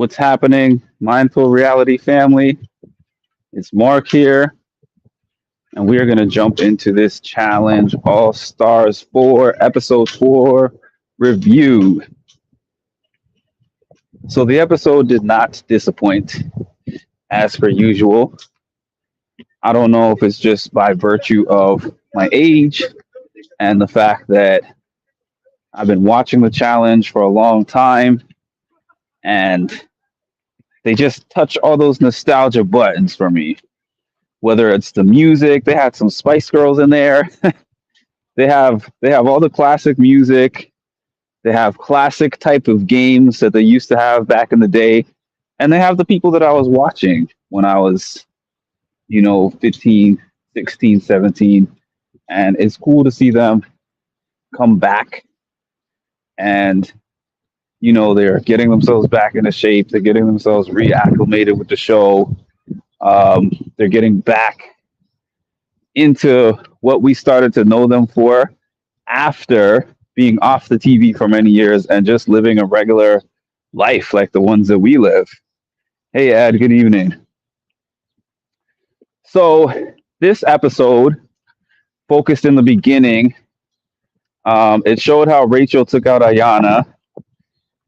What's happening, Mindful Reality family? It's Mark here, and we are going to jump into this challenge All Stars 4, Episode 4 review. So, the episode did not disappoint as per usual. I don't know if it's just by virtue of my age and the fact that I've been watching the challenge for a long time, and they just touch all those nostalgia buttons for me. Whether it's the music, they had some Spice Girls in there. They have all the classic music. They have classic type of games that they used to have back in the day, and they have the people that I was watching when I was, 15, 16, 17, and it's cool to see them come back and they're getting themselves back into shape. They're getting themselves reacclimated with the show. They're getting back into what we started to know them for after being off the TV for many years and just living a regular life like the ones that we live. Hey, Ed, good evening. So, this episode focused in the beginning. It showed how Rachel took out Ayana,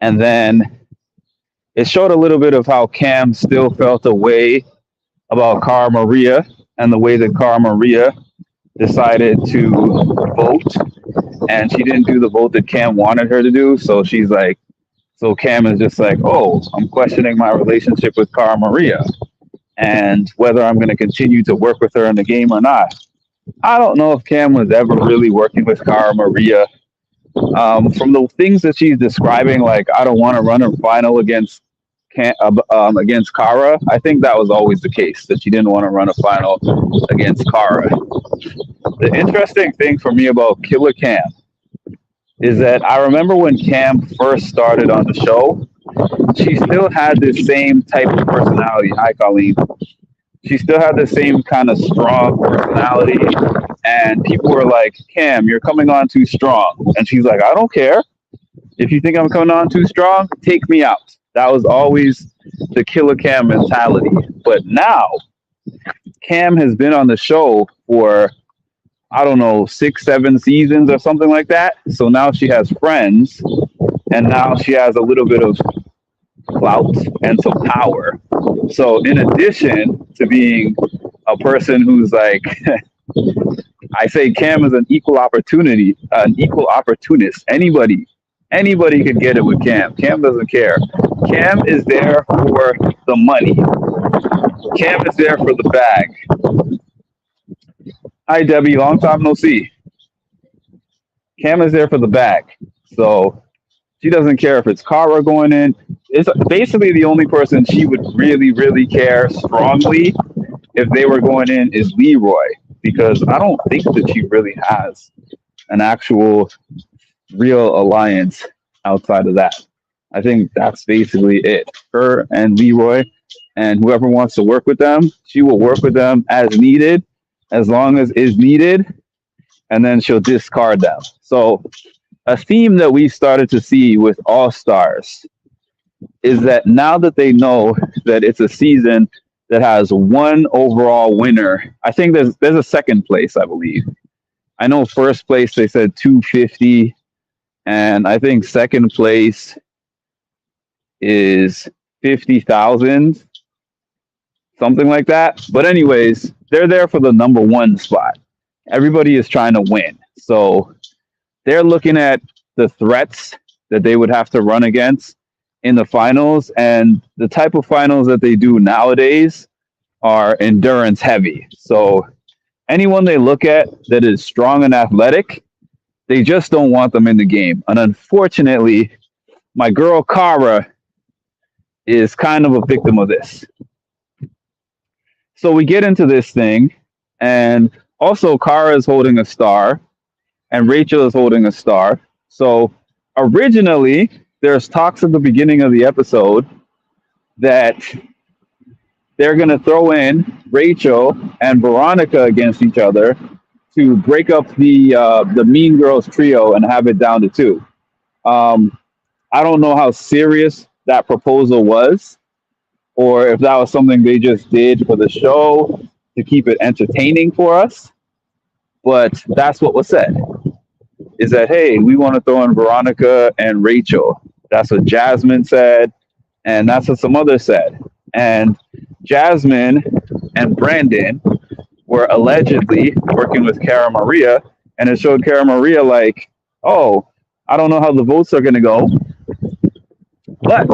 and then it showed a little bit of how Cam still felt a way about Cara Maria and the way that Cara Maria decided to vote, and she didn't do the vote that Cam wanted her to do. So Cam is just like, oh, I'm questioning my relationship with Cara Maria and whether I'm going to continue to work with her in the game or not. I don't know if Cam was ever really working with Cara Maria. From the things that she's describing, like I don't want to run a final against Cara. I think that was always the case, that she didn't want to run a final against Cara. The interesting thing for me about Killer Cam is that I remember when Cam first started on the show, she still had this same type of personality. Hi, Colleen. She still had the same kind of strong personality, and people were like, Cam, you're coming on too strong. And she's like, I don't care. If you think I'm coming on too strong, take me out. That was always the Killer Cam mentality. But now, Cam has been on the show for, I don't know, 6, 7 seasons or something like that. So now she has friends, and now she has a little bit of clout and some power. So in addition to being a person who's like, I say Cam is an equal opportunist. Anybody could get it with Cam. Cam doesn't care. Cam is there for the money. Cam is there for the bag. Hi, Debbie. Long time no see. Cam is there for the bag. So she doesn't care if it's Cara going in. It's basically the only person she would really, really care strongly if they were going in is Leroy, because I don't think that she really has an actual real alliance outside of that. I think that's basically it. Her and Leroy, and whoever wants to work with them, she will work with them as needed, as long as is needed, and then she'll discard them. So a theme that we started to see with All Stars is that now that they know that it's a season that has one overall winner, I think there's a second place, I believe. I know first place they said 250, and I think second place is 50,000, something like that. But anyways, they're there for the number one spot. Everybody is trying to win. So they're looking at the threats that they would have to run against in the finals, and the type of finals that they do nowadays are endurance heavy. So anyone they look at that is strong and athletic, they just don't want them in the game. And unfortunately, my girl Cara is kind of a victim of this. So we get into this thing, and also Cara is holding a star, and Rachel is holding a star. So originally, there's talks at the beginning of the episode that they're going to throw in Rachel and Veronica against each other to break up the Mean Girls trio and have it down to 2. I don't know how serious that proposal was, or if that was something they just did for the show to keep it entertaining for us. But that's what was said, is that, hey, we want to throw in Veronica and Rachel. That's what Jasmine said, and that's what some others said. And Jasmine and Brandon were allegedly working with Cara Maria, and it showed Cara Maria like, oh, I don't know how the votes are going to go, but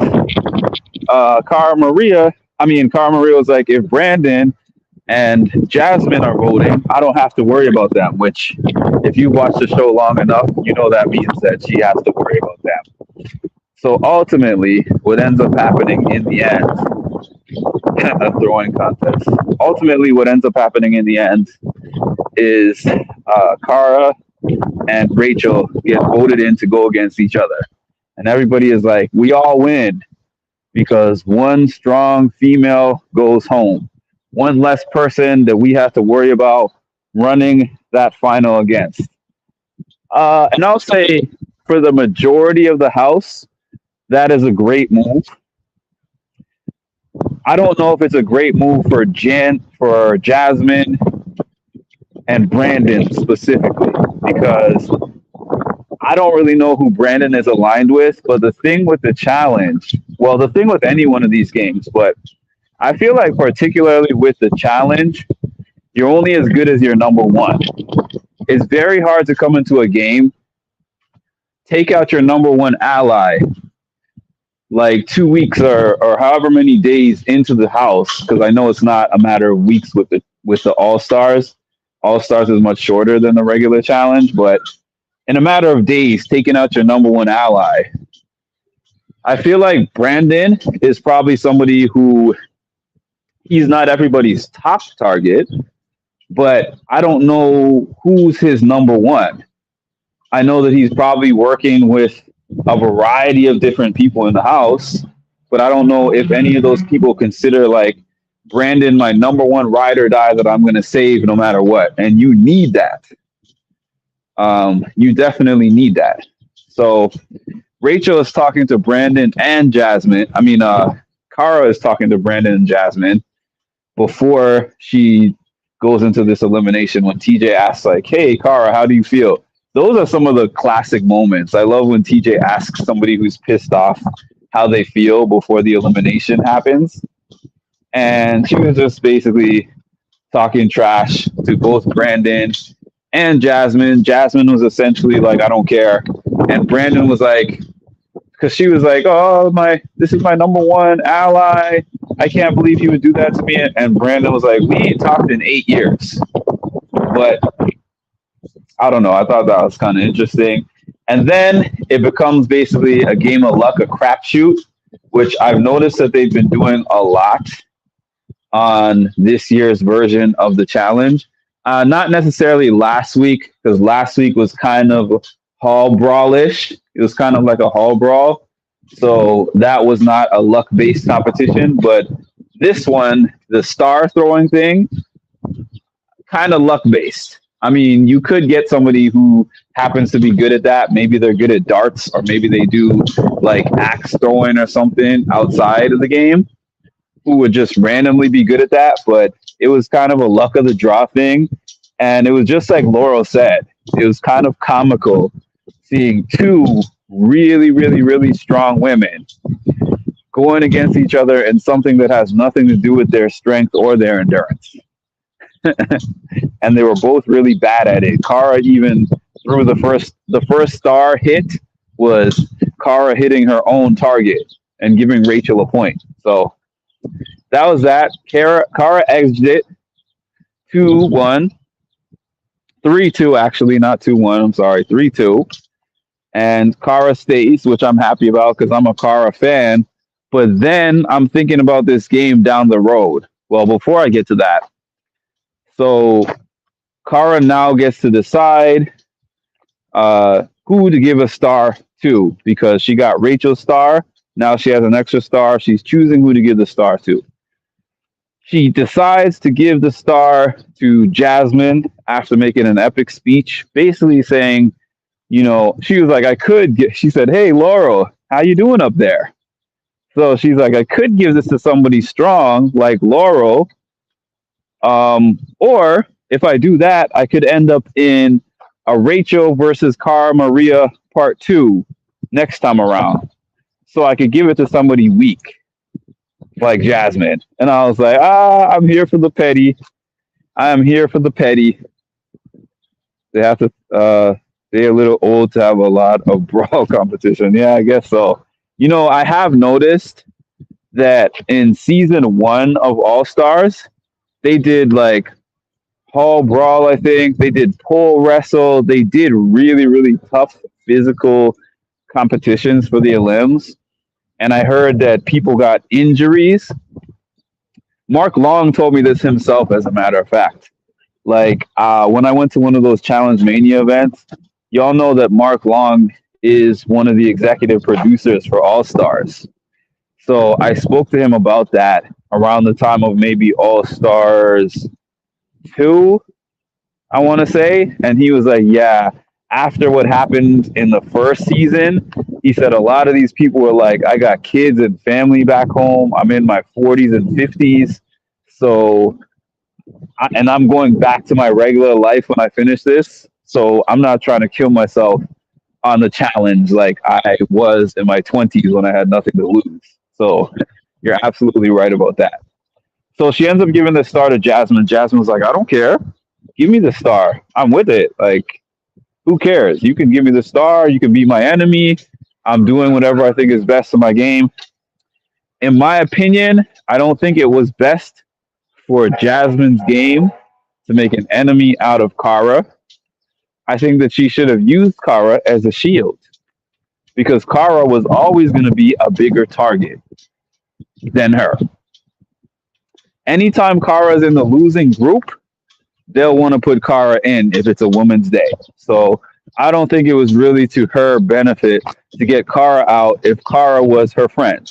Cara Maria was like, if Brandon and Jasmine are voting, I don't have to worry about them, which, if you watch the show long enough, you know that means that she has to worry about them. So ultimately, what ends up happening in the end, a throwing contest. Ultimately, what ends up happening in the end is Cara and Rachel get voted in to go against each other. And everybody is like, we all win because one strong female goes home. One less person that we have to worry about running that final against. And I'll say for the majority of the house, that is a great move. I don't know if it's a great move for Jasmine and Brandon specifically, because I don't really know who Brandon is aligned with. But the thing with the challenge, well, the thing with any one of these games, but I feel like particularly with the challenge, you're only as good as your number one. It's very hard to come into a game, take out your number one ally like 2 weeks or however many days into the house, because I know it's not a matter of weeks with the All Stars. All Stars is much shorter than the regular challenge, but in a matter of days, taking out your number one ally. I feel like Brandon is probably somebody who, he's not everybody's top target, but I don't know who's his number one. I know that he's probably working with a variety of different people in the house, but I don't know if any of those people consider like Brandon my number one ride or die that I'm going to save no matter what. And you need that. You definitely need that. So Rachel is talking to Brandon and Jasmine. Cara is talking to Brandon and Jasmine before she goes into this elimination, when TJ asks like, hey, Cara, how do you feel? Those are some of the classic moments. I love when TJ asks somebody who's pissed off how they feel before the elimination happens. And she was just basically talking trash to both Brandon and Jasmine. Jasmine was essentially like, I don't care. And Brandon was like, because she was like, oh, this is my number one ally. I can't believe he would do that to me. And Brandon was like, we ain't talked in 8 years. But I don't know. I thought that was kind of interesting. And then it becomes basically a game of luck, a crapshoot, which I've noticed that they've been doing a lot on this year's version of the challenge. Not necessarily last week, because last week was kind of hall brawlish. It was kind of like a hall brawl. So that was not a luck-based competition. But this one, the star throwing thing, kind of luck-based. I mean, you could get somebody who happens to be good at that. Maybe they're good at darts, or maybe they do like axe throwing or something outside of the game, who would just randomly be good at that. But it was kind of a luck of the draw thing. And it was just like Laurel said, it was kind of comical seeing two really, really, really strong women going against each other in something that has nothing to do with their strength or their endurance. And they were both really bad at it. Cara even threw the first star hit was Cara hitting her own target and giving Rachel a point. So that was that. Cara exited 2-1. 3-2, actually, not 2-1. I'm sorry, 3-2. And Cara stays, which I'm happy about because I'm a Cara fan. But then I'm thinking about this game down the road. Well, before I get to that, so Cara now gets to decide who to give a star to, because she got Rachel's star. Now she has an extra star. She's choosing who to give the star to. She decides to give the star to Jasmine after making an epic speech, basically saying, you know, she was like, she said, hey, Laurel, how you doing up there? So she's like, I could give this to somebody strong like Laurel, or if I do that, I could end up in a Rachel versus Cara Maria part two next time around. So I could give it to somebody weak like Jasmine. And I was like, I'm here for the petty. I am here for the petty. They have to. They're a little old to have a lot of brawl competition. Yeah, I guess so. I have noticed that in season one of All Stars, they did like hall brawl. I think they did pole wrestle. They did really, really tough physical competitions for the elims. And I heard that people got injuries. Mark Long told me this himself, as a matter of fact. Like when I went to one of those Challenge Mania events, y'all know that Mark Long is one of the executive producers for All Stars. So I spoke to him about that around the time of maybe All Stars 2, I want to say. And he was like, yeah, after what happened in the first season, he said a lot of these people were like, I got kids and family back home. I'm in my 40s and 50s. So, and I'm going back to my regular life when I finish this. So I'm not trying to kill myself on the challenge like I was in my 20s when I had nothing to lose. So you're absolutely right about that. So she ends up giving the star to Jasmine. Jasmine was like, I don't care. Give me the star. I'm with it. Like, who cares? You can give me the star. You can be my enemy. I'm doing whatever I think is best for my game. In my opinion, I don't think it was best for Jasmine's game to make an enemy out of Cara. I think that she should have used Cara as a shield because Cara was always going to be a bigger target than her. Anytime Kara's in the losing group, they'll want to put Cara in if it's a woman's day. So I don't think it was really to her benefit to get Cara out if Cara was her friend.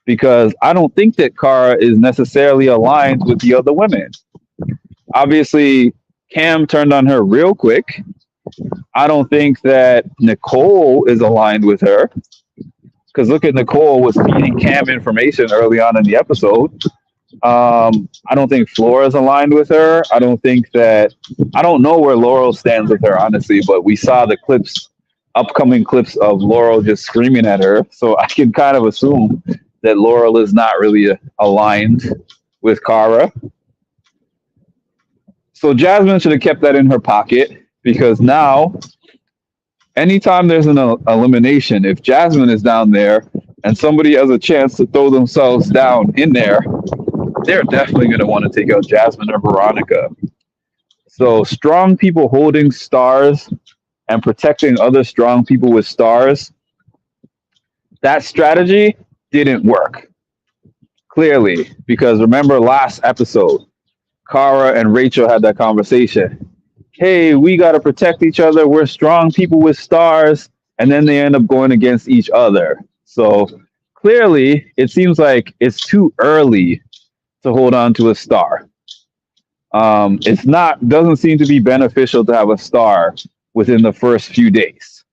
Because I don't think that Cara is necessarily aligned with the other women. Obviously, Cam turned on her real quick. I don't think that Nicole is aligned with her. Because look at Nicole was feeding Cam information early on in the episode. I don't think Flora's aligned with her. I don't know where Laurel stands with her, honestly, but we saw the upcoming clips of Laurel just screaming at her. So I can kind of assume that Laurel is not really aligned with Cara. So Jasmine should have kept that in her pocket because now, anytime there's an elimination, if Jasmine is down there and somebody has a chance to throw themselves down in there, they're definitely going to want to take out Jasmine or Veronica. So strong people holding stars and protecting other strong people with stars, that strategy didn't work. Clearly, because remember last episode, Cara and Rachel had that conversation. Hey, we got to protect each other. We're strong people with stars. And then they end up going against each other. So clearly, it seems like it's too early to hold on to a star. Doesn't seem to be beneficial to have a star within the first few days.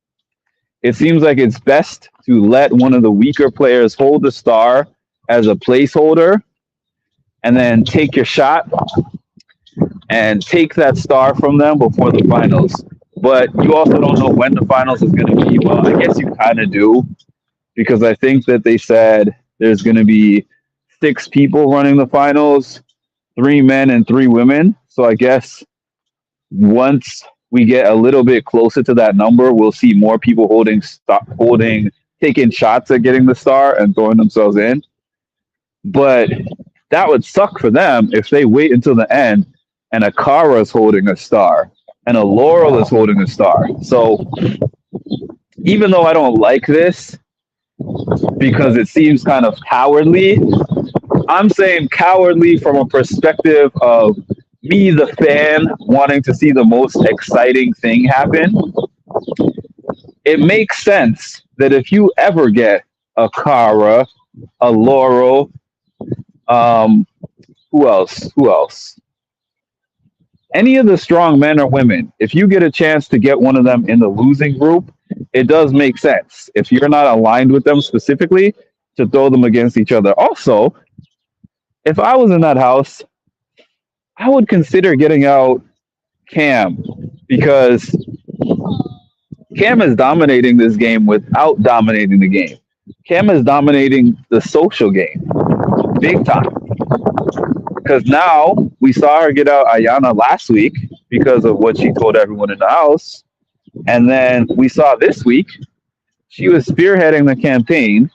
It seems like it's best to let one of the weaker players hold the star as a placeholder and then take your shot and take that star from them before the finals. But you also don't know when the finals is going to be. Well, I guess you kind of do because I think that they said there's going to be 6 people running the finals, 3 men and 3 women. So I guess once we get a little bit closer to that number, we'll see more people taking shots at getting the star and throwing themselves in. But that would suck for them if they wait until the end and a Cara is holding a star and a Laurel is holding a star. So even though I don't like this because it seems kind of cowardly, I'm saying cowardly from a perspective of me, the fan, wanting to see the most exciting thing happen. It makes sense that if you ever get a Cara, a Laurel, who else? Any of the strong men or women, if you get a chance to get one of them in the losing group, it does make sense. If you're not aligned with them specifically, to throw them against each other. Also, if I was in that house, I would consider getting out Cam because Cam is dominating this game without dominating the game. Cam is dominating the social game big time. Because now we saw her get out Ayana last week because of what she told everyone in the house. And then we saw this week she was spearheading the campaign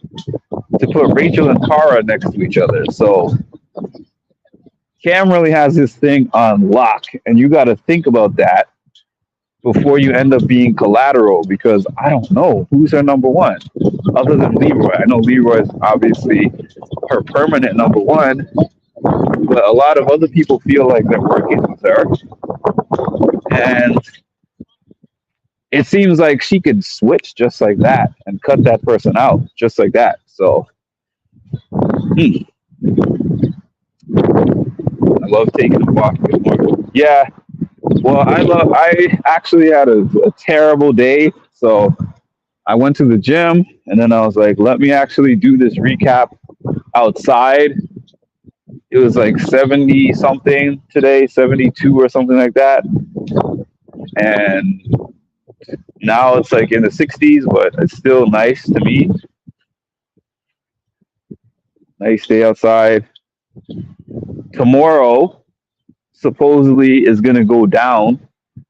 to put Rachel and Cara next to each other. So Cam really has this thing on lock, and you got to think about that before you end up being collateral, because I don't know who's her number one other than Leroy. I know Leroy is obviously her permanent number one, but a lot of other people feel like they're working with her. And it seems like she could switch just like that and cut that person out just like that. So, I love taking a walk. Good morning. Yeah. Well, I actually had a terrible day. So I went to the gym and then I was like, let me actually do this recap outside. It was like 70 something today, 72 or something like that. And now it's like in the 60s, but it's still nice to me. Nice day outside. Tomorrow supposedly is going to go down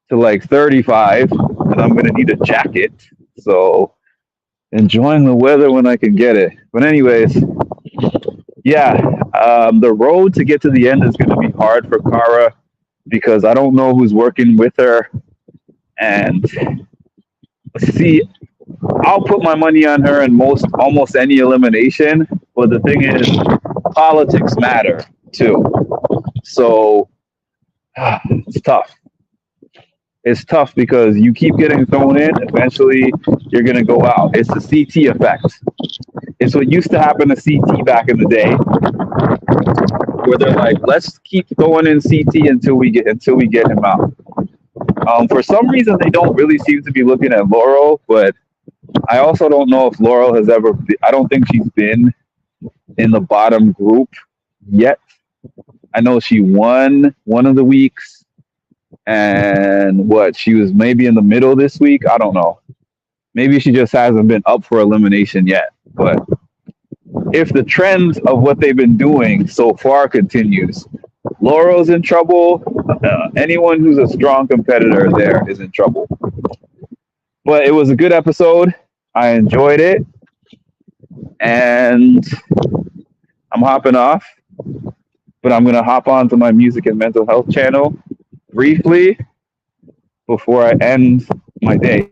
to like 35, and I'm going to need a jacket. So enjoying the weather when I can get it. But anyways, yeah, the road to get to the end is going to be hard for Cara because I don't know who's working with her. And see, I'll put my money on her in almost any elimination. But the thing is, politics matter too. So it's tough. It's tough because you keep getting thrown in. Eventually, you're going to go out. It's the CT effect. It's what used to happen to CT back in the day, where they're like, "Let's keep throwing in CT until we get him out." For some reason, they don't really seem to be looking at Laurel, but I also don't know if Laurel has ever. I don't think she's been in the bottom group yet. I know she won one of the weeks, and she was maybe in the middle this week. I don't know. Maybe she just hasn't been up for elimination yet. But if the trend of what they've been doing so far continues, Laurel's in trouble. Anyone who's a strong competitor there is in trouble. But it was a good episode. I enjoyed it. And I'm hopping off. But I'm going to hop on to my music and mental health channel briefly before I end my day.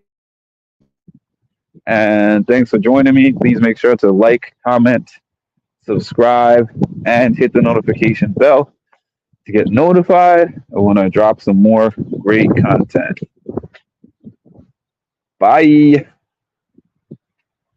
And thanks for joining me. Please make sure to like, comment, subscribe, and hit the notification bell to get notified when I drop some more great content. Bye.